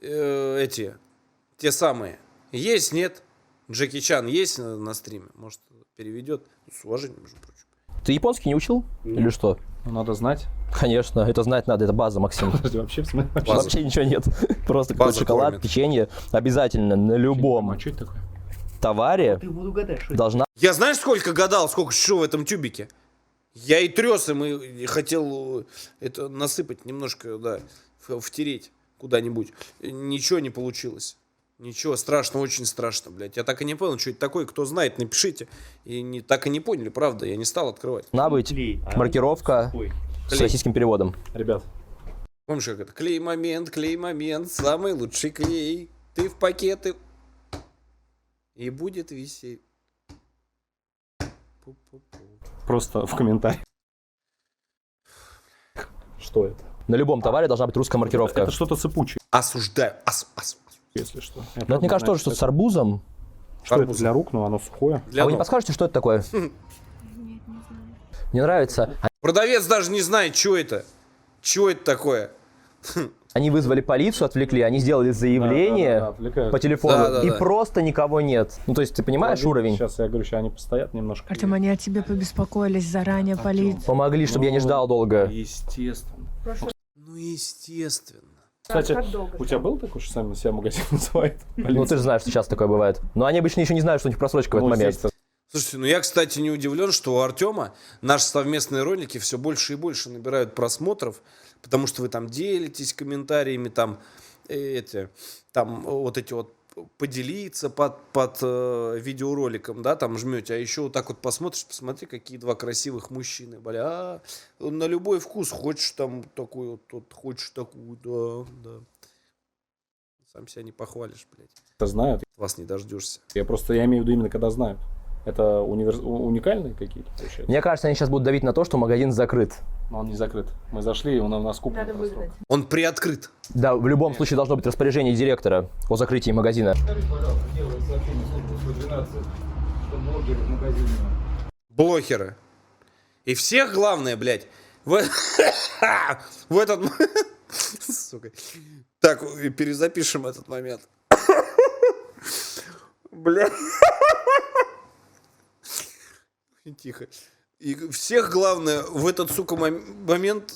те самые. Есть, нет. Джеки Чан есть на стриме? Может, переведет? С уважением, между прочим. Ты японский не учил? Или что? Ну, надо знать. Конечно, это знать надо, это база, Максим. Подожди, вообще в смысле? База. Вообще ничего нет. Просто какой-то База шоколад, кормит. печенье. Обязательно на любом А что это такое? товаре Ты буду гадать, что это. должна Я знаешь, сколько гадал, сколько что в этом тюбике? Я и трес им, и хотел это насыпать немножко, да, втереть куда-нибудь. Ничего не получилось. Ничего, страшно, очень страшно, блядь. Я так и не понял, что это такое. Кто знает, напишите. И так и не поняли, правда. Я не стал открывать. быть Клей, а маркировка сухой. с Клей. российским переводом. Ребят, Помнишь, как это? Клей-момент, самый лучший клей. Ты в пакеты. И будет висеть. Пу-пу-пу. просто в комментариях. Что это? На любом товаре должна быть русская маркировка. Это что-то сыпучее, Осуждаю. если что. Но это, мне кажется, тоже что-то с арбузом. Что это для рук, но оно сухое. Для А вы не ног. подскажете, что это такое? Нет, не знаю. Мне нравится. Продавец даже не знает, что это. Чего это такое? Они вызвали полицию, отвлекли, они сделали заявление отвлекают. по телефону, Да. и просто никого нет. Ну, то есть, ты понимаешь уровень? Сейчас я говорю, сейчас они постоят немножко. Артем, они о тебе побеспокоились заранее, полиция. Помогли, чтобы я не ждал долго. Естественно. Ну, естественно. Кстати, у тебя был такой, что сами на себя магазин называет? Ну, ты же знаешь, что часто такое бывает. Но они обычно еще не знают, что у них просрочка в этот момент. Слушайте, ну я, кстати, не удивлен, что у Артема наши совместные ролики все больше и больше набирают просмотров, потому что вы там делитесь комментариями, там вот эти вот поделиться под видеороликом, да, там жмете, а еще вот так вот посмотришь, посмотри, какие два красивых мужчины, бля, на любой вкус, хочешь там такую, вот, хочешь такую, да. Сам себя не похвалишь, блядь. Это знают. Вас не дождешься. Я имею в виду именно когда знают. Это уникальные какие-то, получается? Мне кажется, они сейчас будут давить на то, что магазин закрыт. Но он не закрыт. Мы зашли, и он у нас куплен. Надо выгнать. Он приоткрыт. Да, в любом случае должно быть распоряжение директора о закрытии магазина. Скажите, пожалуйста, где вы сообщение службы 112, что блогеры в магазине? Блохеры. И всех главное, блядь, в этот... Сука. Так, перезапишем этот момент. Бля. Тихо. И всех, главное, в этот, сука, момент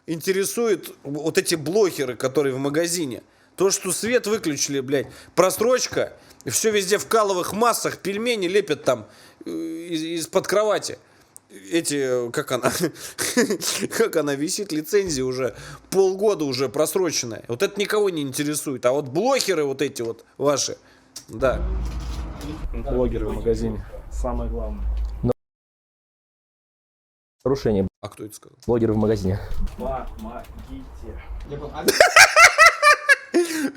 интересует вот эти блохеры, которые в магазине. То, что свет выключили, блядь, просрочка, и все везде в каловых массах, пельмени лепят там из-под кровати. Эти, как она висит, лицензия уже полгода уже просроченная. Вот это никого не интересует. А вот блохеры вот эти вот ваши, да. Блогеры в магазине. Самое главное. Нарушение. А кто это сказал? Блогеры в магазине. Помогите.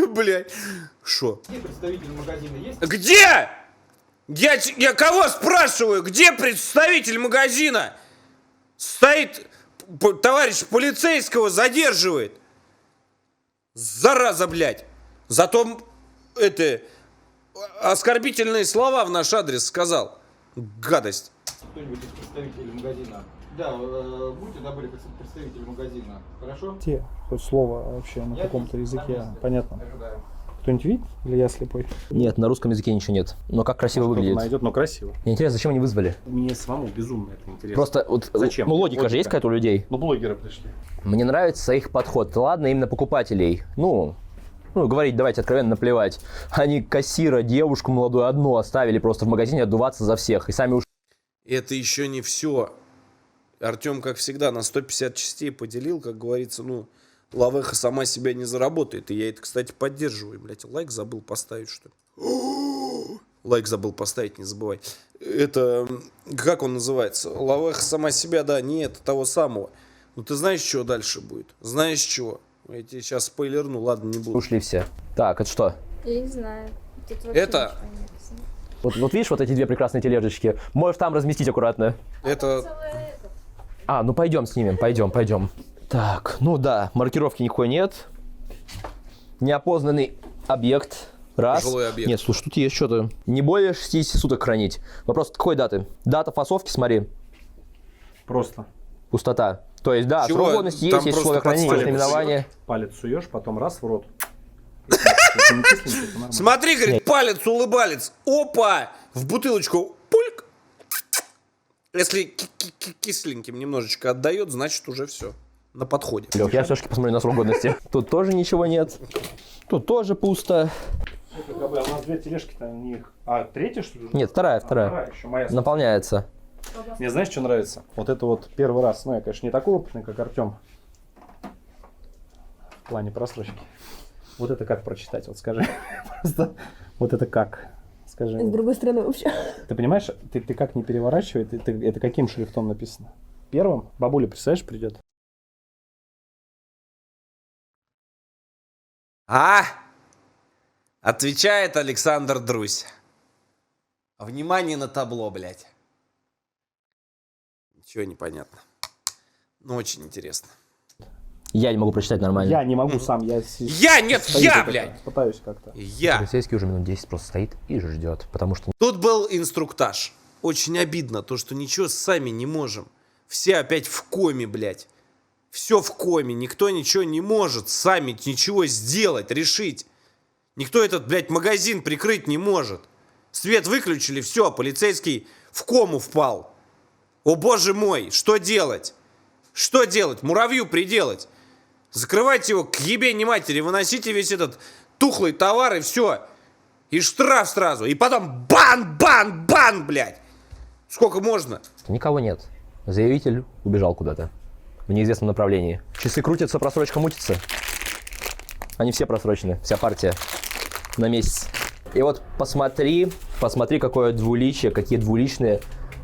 Блядь. Шо? Где представитель магазина есть? Где? Я кого спрашиваю? Где представитель магазина? Стоит, товарищ полицейского задерживает. Зараза, блядь. Зато оскорбительные слова в наш адрес сказал. Гадость. Кто-нибудь из представителей магазина? Да, будьте добры, представитель магазина. Хорошо? Те, хоть слово вообще на каком-то языке. Понятно. Ожидаем. Кто-нибудь видит? Или я слепой? Нет, на русском языке ничего нет. Но как красиво выглядит. Найдет, но красиво. Мне интересно, зачем они вызвали? Мне самому безумно это интересно. Просто вот, Зачем? ну, логика же есть какая-то у людей. Ну, блогеры пришли. Мне нравится их подход. Ладно, именно покупателей. Ну, говорить, давайте откровенно наплевать. Они кассира, девушку молодую одну оставили просто в магазине отдуваться за всех. И сами ушли. Это еще не все. Артем, как всегда, на 150 частей поделил, как говорится, лавеха сама себя не заработает. И я это, кстати, поддерживаю. Блять, лайк забыл поставить, что ли? Лайк забыл поставить, не забывай. Это, как он называется? Лавеха сама себя, да, нет, того самого. Ну ты знаешь, что дальше будет? Знаешь, чего? Я тебе сейчас спойлерну, ладно, не буду. Ушли все. Так, это что? Я не знаю. Тут вообще Это... ничего не написано. Вот видишь вот эти две прекрасные тележечки? Можешь там разместить аккуратно. Это... Ну пойдем снимем, пойдем. Так, ну да, маркировки никакой нет. Неопознанный объект. Раз. Жилой объект. Нет, слушай, тут есть что-то. Не более 60 суток хранить. Вопрос, какой даты? Дата фасовки, смотри. Просто. Пустота. То есть, да, Чего? срок годности Там есть условия просто хранения, есть подставили. наименование. Палец суешь, потом раз в рот. Если не кисленький, то нормально. Смотри, говорит, палец, улыбалец. Опа! В бутылочку. Пульк. Если кисленьким немножечко отдает, значит уже все. На подходе. Лёх, я все-таки посмотрю на срок годности. Тут тоже ничего нет. Тут тоже пусто. А у нас две тележки-то, у них... А, третья, что ли? Нет, вторая. Еще моя. Наполняется. Мне знаешь, что нравится? Вот это вот первый раз. Ну, я, конечно, не такой опытный, как Артем. В плане просрочки. Вот это как прочитать? Вот скажи. Просто вот это как? Скажи. С другой стороны вообще. Ты понимаешь, ты как не переворачивай, это каким шрифтом написано? Первым? Бабуля, представляешь, придет. Отвечает Александр Друзь. Внимание на табло, блядь. Ничего не понятно. Но очень интересно. Я не могу прочитать нормально. Я не могу сам, я... Блядь! Пытаюсь как-то. Я. Полицейский уже минут 10 просто стоит и ждет, потому что... Тут был инструктаж. Очень обидно то, что ничего сами не можем. Все опять в коме, блядь. Все в коме, никто ничего не может сами ничего сделать, решить. Никто этот, блядь, магазин прикрыть не может. Свет выключили, все, полицейский в кому впал. О боже мой, что делать? Что делать? Муравью приделать. Закрывайте его к ебени матери, выносите весь этот тухлый товар и все. И штраф сразу. И потом бан, бан, бан, блядь. Сколько можно? Никого нет. Заявитель убежал куда-то. В неизвестном направлении. Часы крутятся, просрочка мутится. Они все просрочены, вся партия. На месяц. И вот посмотри, какое двуличие, какие двуличные.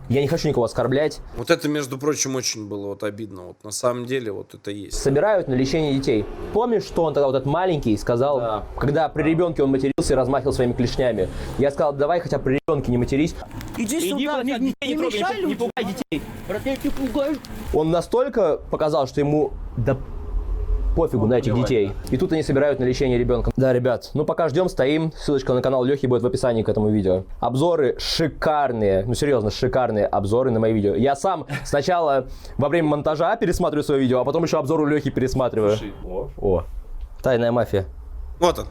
Я не хочу никого оскорблять. Вот это, между прочим, очень было вот обидно. Вот на самом деле вот это есть. Собирают на лечение детей. Помнишь, что он тогда, вот этот маленький, сказал, да, когда при ребенке он матерился и размахивал своими клешнями? Я сказал, давай хотя бы при ребенке не матерись. Иди сюда, не трогай, не пугай детей. Брат, я тебя пугаю. Он настолько показал, что ему да пофигу на этих детей. И тут они собирают на лечение ребенка. Да, ребят, ну пока ждем, стоим. Ссылочка на канал Лехи будет в описании к этому видео. Обзоры шикарные, ну серьезно, шикарные обзоры на мои видео. Я сам сначала во время монтажа пересматриваю свое видео, а потом еще обзор у Лехи пересматриваю. О, тайная мафия. Вот он.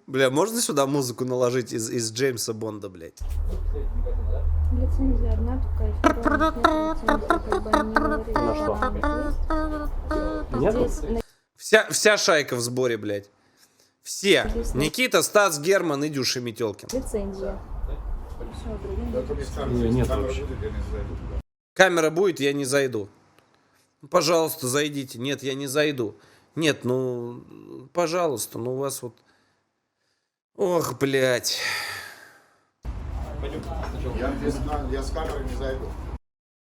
Бля, можно сюда музыку наложить из Джеймса Бонда, блядь? Лицензия одна, только Вся шайка в сборе, блядь. Все. Никита, Стас, Герман и Дюша Метелкин. лицензия. Нет вообще. Камера будет, я не зайду. Пожалуйста, зайдите. Нет, я не зайду. Нет, ну, пожалуйста, ну у вас вот... Ох, блядь. Я с камерой не зайду.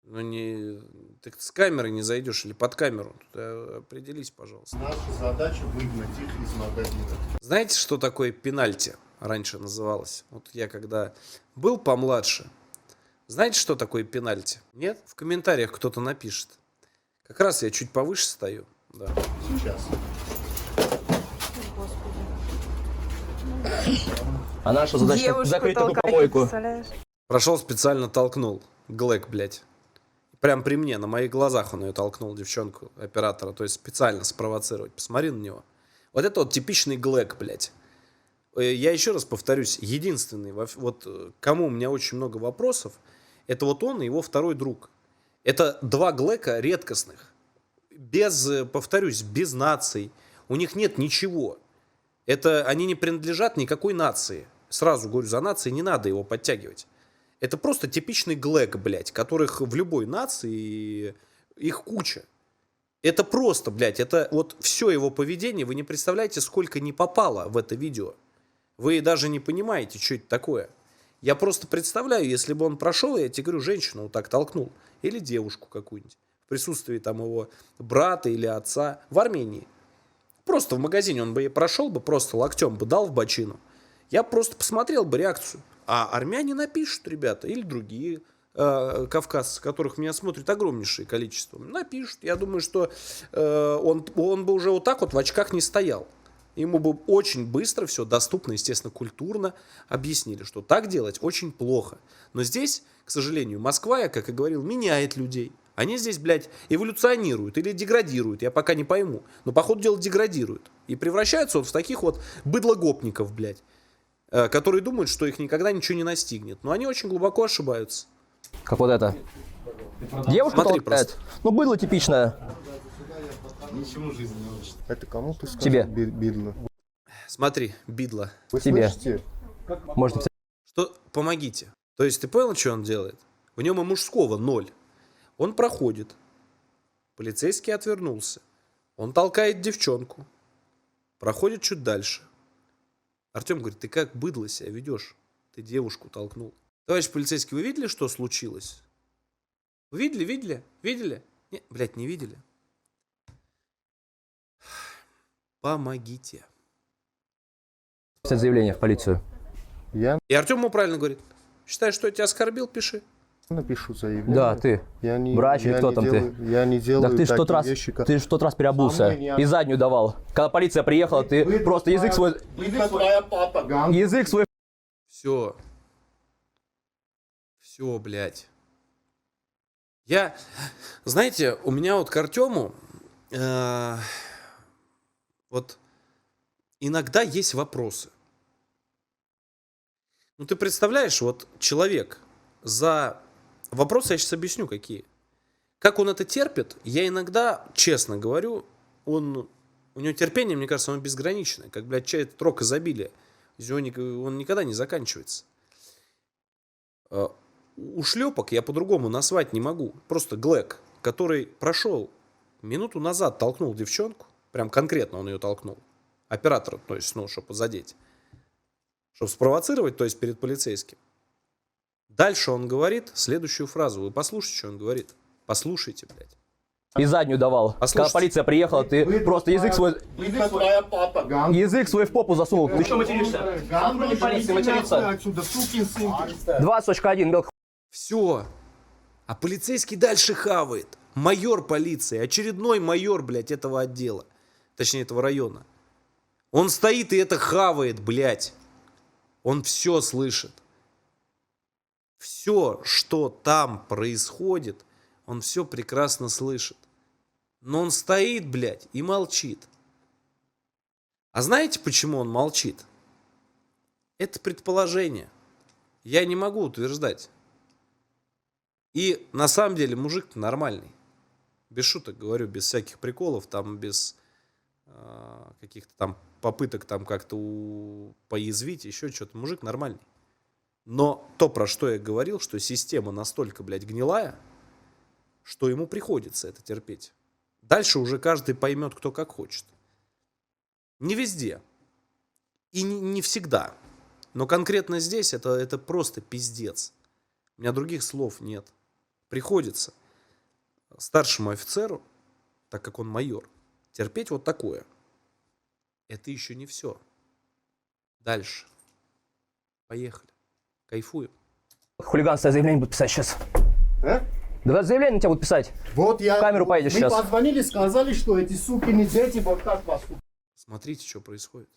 Ну не... Ты с камерой не зайдешь или под камеру? Тут определись, пожалуйста. Наша задача выгнать их из магазина. Знаете, что такое пенальти? Раньше называлось. Вот я когда был помладше. Знаете, что такое пенальти? Нет? В комментариях кто-то напишет. Как раз я чуть повыше стою. Да. Сейчас. А наша задача закрыть такую помойку. Прошел, специально толкнул. Глэк, блядь. Прям при мне, на моих глазах он ее толкнул, девчонку, оператора. То есть специально спровоцировать. Посмотри на него. Вот это вот типичный Глэк, блядь. Я еще раз повторюсь. Единственный, вот кому у меня очень много вопросов, это вот он и его второй друг. Это два Глэка редкостных. Без, повторюсь, без наций. У них нет ничего. Это они не принадлежат никакой нации. Сразу говорю, за нацией не надо его подтягивать. Это просто типичный Глэк, блядь, которых в любой нации их куча. Это просто, блядь, это вот все его поведение, вы не представляете, сколько не попало в это видео. Вы даже не понимаете, что это такое. Я просто представляю, если бы он прошел, я тебе говорю, женщину вот так толкнул. Или девушку какую-нибудь. В присутствии там его брата или отца в Армении. Просто в магазине он бы прошел бы, просто локтем бы дал в бочину. Я просто посмотрел бы реакцию. А армяне напишут, ребята, или другие кавказцы, которых меня смотрит огромнейшее количество, напишут. Я думаю, что он бы уже вот так вот в очках не стоял. Ему бы очень быстро все доступно, естественно, культурно объяснили, что так делать очень плохо. Но здесь, к сожалению, Москва, я, как и говорил, меняет людей. Они здесь, блядь, эволюционируют или деградируют, я пока не пойму. Но, по ходу дела, деградируют. И превращаются вот в таких вот быдлогопников, блядь, которые думают, что их никогда ничего не настигнет. Но они очень глубоко ошибаются. Как вот это. Девушка Смотри толкает. просто. Ну, быдло типичное. Ничему жизни не учит. Это кому ты сказал? Тебе. Бидло. Смотри, бидло. Вы Тебе. слышите? Можно Что? Помогите. То есть ты понял, что он делает? В нем и мужского ноль. Он проходит. Полицейский отвернулся. Он толкает девчонку. Проходит чуть дальше. Артем говорит, ты как быдло себя ведешь? Ты девушку толкнул. Товарищ полицейский, вы видели, что случилось? Вы видели? Видели? Не, блядь, не видели? Помогите. писать заявление в полицию. И Артем ему правильно говорит. Считаешь, что я тебя оскорбил, пиши. Напишу заявление. Да, ты. Я не, Врач или я кто не там делаю, ты? Я не делаю Так ты ж такие тот раз, вещи, как... ты ж тот раз переобулся и заднюю давал. Когда полиция приехала, ты просто язык свой... Язык свой... Все. Все, блядь. Знаете, у меня вот к Артему вот иногда есть вопросы. Ну, ты представляешь, вот человек за... Вопросы я сейчас объясню, какие. Как он это терпит, я иногда, честно говорю, у него терпение, мне кажется, оно безграничное. Как, блядь, чай, этот рок изобилия. Он никогда не заканчивается. У шлепок я по-другому назвать не могу. Просто Глэк, который прошел минуту назад, толкнул девчонку. Прям конкретно он ее толкнул. Оператора, то есть, ну, чтобы задеть. Чтобы спровоцировать, то есть, перед полицейским. Дальше он говорит следующую фразу. Вы послушайте, что он говорит. Послушайте, блядь. И заднюю давал. Когда полиция приехала, ты просто язык свой в попу засунул. Ты что материшься? Сотрудник полиции матерится. 20.1, мелко. Все. А полицейский дальше хавает. Майор полиции, очередной майор, блядь, этого отдела. Точнее, этого района. Он стоит и это хавает, блядь. Он все слышит. Все, что там происходит, он все прекрасно слышит. Но он стоит, блядь, и молчит. А знаете, почему он молчит? Это предположение. Я не могу утверждать. И на самом деле мужик нормальный. Без шуток говорю, без всяких приколов, там без каких-то там попыток там как-то поязвить, еще что-то. Мужик нормальный. Но то, про что я говорил, что система настолько, блядь, гнилая, что ему приходится это терпеть. Дальше уже каждый поймет, кто как хочет. Не везде. И не всегда. Но конкретно здесь это просто пиздец. У меня других слов нет. Приходится старшему офицеру, так как он майор, терпеть вот такое. Это еще не все. Дальше. Поехали. Кайфуем. Хулиганское заявление буду писать сейчас. Да заявление на тебя будут писать. Вот я... В камеру поедешь мы сейчас. позвонили, сказали, что эти сукины дети вот так поступают. Смотрите, что происходит.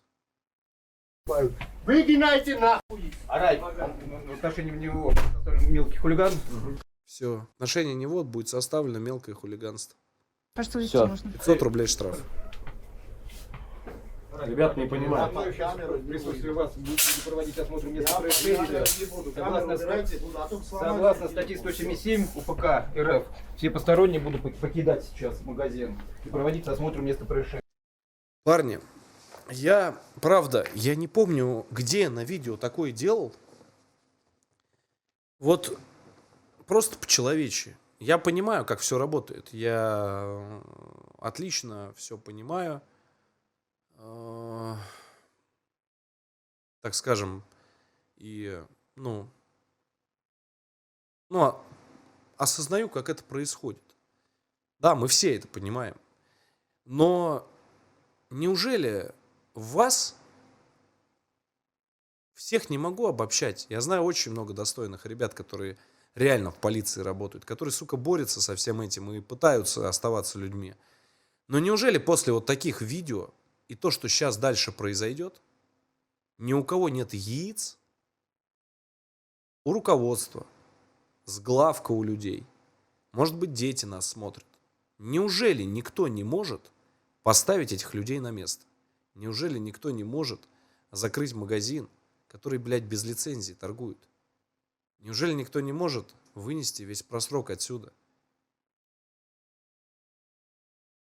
Выгинайте нахуй! Арай, в отношении него мелкий хулиган. Все. Отношение не вот будет составлено мелкое хулиганство. Все. 500 рублей штраф. Ребят, не понимаю. В присутствии вас будете проводить осмотр места происшествия. Согласно статье 177 УПК РФ, все посторонние будут покидать сейчас магазин и проводить осмотр места происшествия. Парни, правда, я не помню, где на видео такое делал. Вот просто по-человечьи. Я понимаю, как все работает. Я отлично все понимаю. Так скажем, и, осознаю, как это происходит. Да, мы все это понимаем. Но неужели вас, всех не могу обобщать, я знаю очень много достойных ребят, которые реально в полиции работают, которые, сука, борются со всем этим и пытаются оставаться людьми. Но неужели после вот таких видео и то, что сейчас дальше произойдет, ни у кого нет яиц, у руководства, сглавка у людей, может быть, дети нас смотрят. Неужели никто не может поставить этих людей на место? Неужели никто не может закрыть магазин, который, блядь, без лицензии торгует? Неужели никто не может вынести весь просрок отсюда?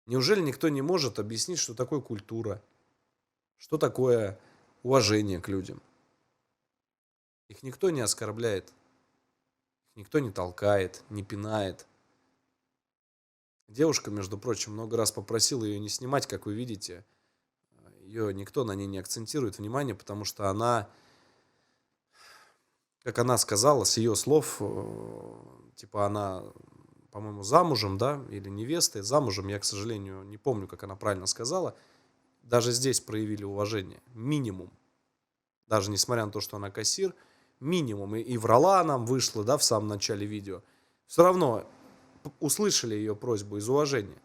Неужели никто не может объяснить, что такое культура? Что такое уважение к людям? Их никто не оскорбляет. Их никто не толкает, не пинает. Девушка, между прочим, много раз попросила ее не снимать, как вы видите. Ее никто на ней не акцентирует внимание, потому что она, как она сказала, с ее слов, типа она, по-моему, замужем, да, или невестой. Замужем, я, к сожалению, не помню, как она правильно сказала. Даже здесь проявили уважение. Минимум. Даже несмотря на то, что она кассир, минимум. И врала нам, вышла, да, в самом начале видео. Все равно услышали ее просьбу из уважения.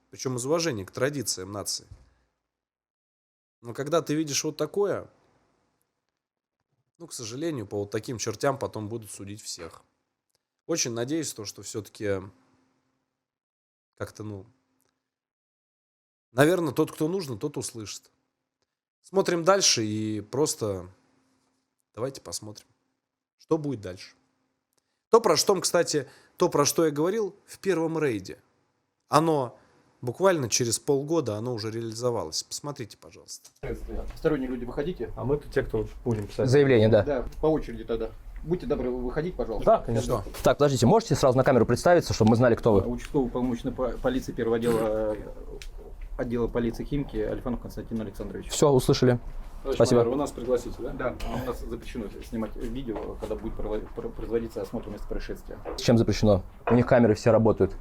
Причем из уважения к традициям нации. Но когда ты видишь вот такое, к сожалению, по вот таким чертям потом будут судить всех. Очень надеюсь, что все-таки как-то, наверное, тот, кто нужно, тот услышит. Смотрим дальше и просто давайте посмотрим, что будет дальше. То, про что я говорил в первом рейде, оно буквально через полгода оно уже реализовалось. Посмотрите, пожалуйста. Посторонние люди, выходите. А мы-то те, кто будем писать. Заявление, да. Да, по очереди тогда. Будьте добры, выходить, пожалуйста. Да, конечно. Так, подождите, можете сразу на камеру представиться, чтобы мы знали, кто вы? Участковый полномочный полиции первого отдела полиции Химки Алифанов Константин Александрович. Все, услышали. Товарищ Спасибо. майор, вы нас пригласите, да? Да, у нас запрещено снимать видео, когда будет производиться осмотр места происшествия. С чем запрещено? У них камеры все работают.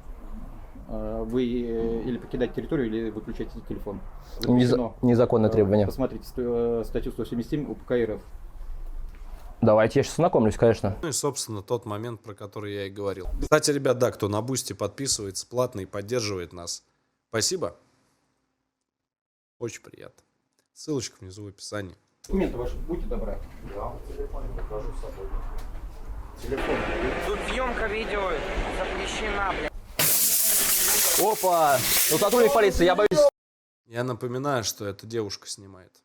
Вы или покидать территорию, или выключать телефон. Запрещено. Незаконное требование. Посмотрите статью 177 УПК РФ. Давайте, я сейчас знакомлюсь, конечно. Ну и, собственно, тот момент, про который я и говорил. Кстати, ребят, да, кто на Бусти подписывается платно и поддерживает нас, спасибо. Очень приятно. Ссылочка внизу в описании. Документы ваши, будьте добры. Да, телефон покажу с собой. Телефон. Тут съемка видео запрещена, блядь. Опа! Ну, сотрудник полиции, я боюсь. Я напоминаю, что эта девушка снимает.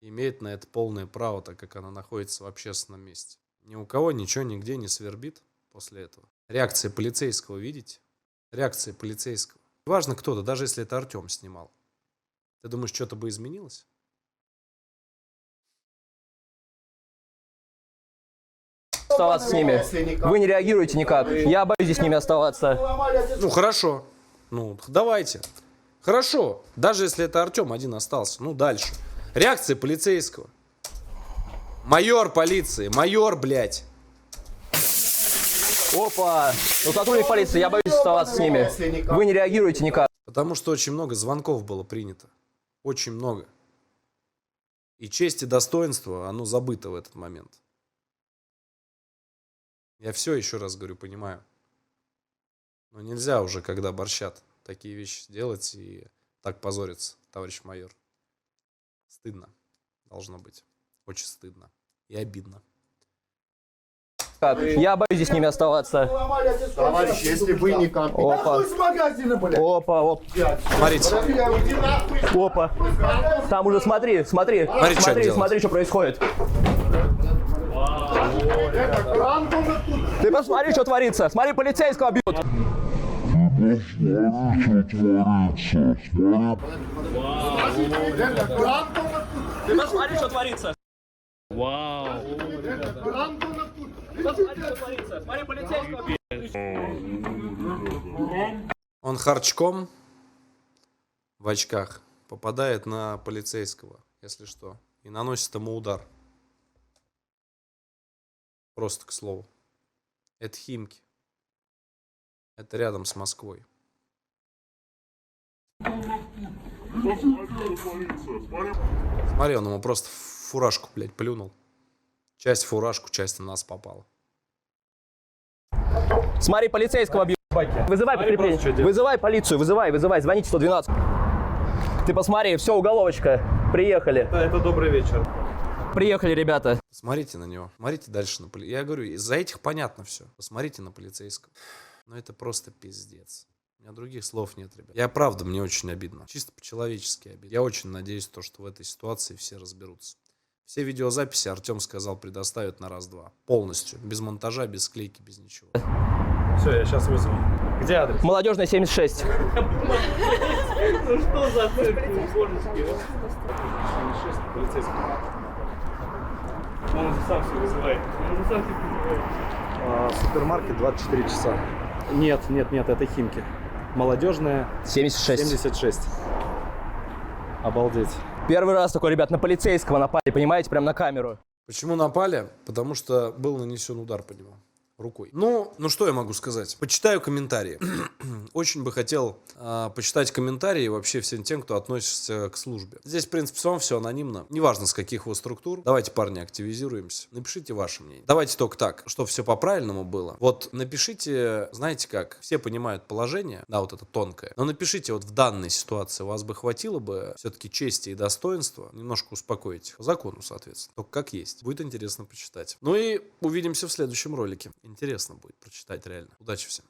Имеет на это полное право, так как она находится в общественном месте. Ни у кого ничего нигде не свербит после этого. Реакция полицейского, видите? Реакция полицейского. Неважно кто-то, даже если это Артем снимал. Ты думаешь, что-то бы изменилось? Оставаться с ними. Вы не реагируете никак. Я боюсь здесь с ними оставаться. Ну, хорошо. Ну, давайте. Хорошо. Даже если это Артем один остался. Ну, дальше. Реакция полицейского. Майор полиции. Майор, блядь. Опа! Ну, сотрудник полиции, я боюсь оставаться с ними. Вы не реагируете никак. Потому что очень много звонков было принято. Очень много. И честь и достоинство, оно забыто в этот момент. Я все, еще раз говорю, понимаю. Но нельзя уже, когда борщат, такие вещи делать и так позориться, товарищ майор. Стыдно. Должно быть. Очень стыдно. И обидно. Я боюсь здесь с ними оставаться. Товарищ, если вы никак... Опа. Нахуй с магазина, блядь! Опа, опа. Смотрите. Опа. Там уже смотри, смотри. Смотри, что делать. Смотри, что происходит. Ты посмотри, что творится. Смотри, полицейского бьют. Ты посмотри, что творится. Вау. Смотри, полицейского бьют. Он харчком в очках попадает на полицейского, если что, и наносит ему удар. Просто к слову. Это Химки. Это рядом с Москвой. Смотри, он ему просто в фуражку, блядь, плюнул. Часть в фуражку, часть на нас попала. Смотри, полицейского бьют. Вызывай подкрепление. Вызывай полицию, вызывай. Звоните 112. Ты посмотри, все, уголовочка. Приехали. Да, это добрый вечер. Приехали, ребята. Смотрите на него. Смотрите дальше на полицейского. Я говорю, из-за этих понятно все. Посмотрите на полицейского. Но это просто пиздец. У меня других слов нет, ребят. Я правда, мне очень обидно. Чисто по-человечески обидно. Я очень надеюсь, что в этой ситуации все разберутся. Все видеозаписи Артем сказал предоставят на раз-два. Полностью. Без монтажа, без склейки, без ничего. Все, я сейчас вызову. Где адрес? Молодежная 76. Ну что за божечки? 76, полицейский. Он сам все вызывает. Супермаркет 24 часа. Нет, это Химки. Молодежная 76. Обалдеть. Первый раз такой, ребят, на полицейского напали, понимаете, прям на камеру. Почему напали? Потому что был нанесен удар по нему рукой. Ну что я могу сказать? Почитаю комментарии. Очень бы хотел почитать комментарии вообще всем тем, кто относится к службе. Здесь, в принципе, все анонимно. Неважно, с каких вы структур. Давайте, парни, активизируемся. Напишите ваше мнение. Давайте только так, чтобы все по-правильному было. Вот напишите, знаете как, все понимают положение, да, вот это тонкое. Но напишите вот в данной ситуации, у вас бы хватило бы все-таки чести и достоинства немножко успокоить их. По закону, соответственно. Только как есть. Будет интересно почитать. Ну и увидимся в следующем ролике. Интересно будет прочитать реально. Удачи всем.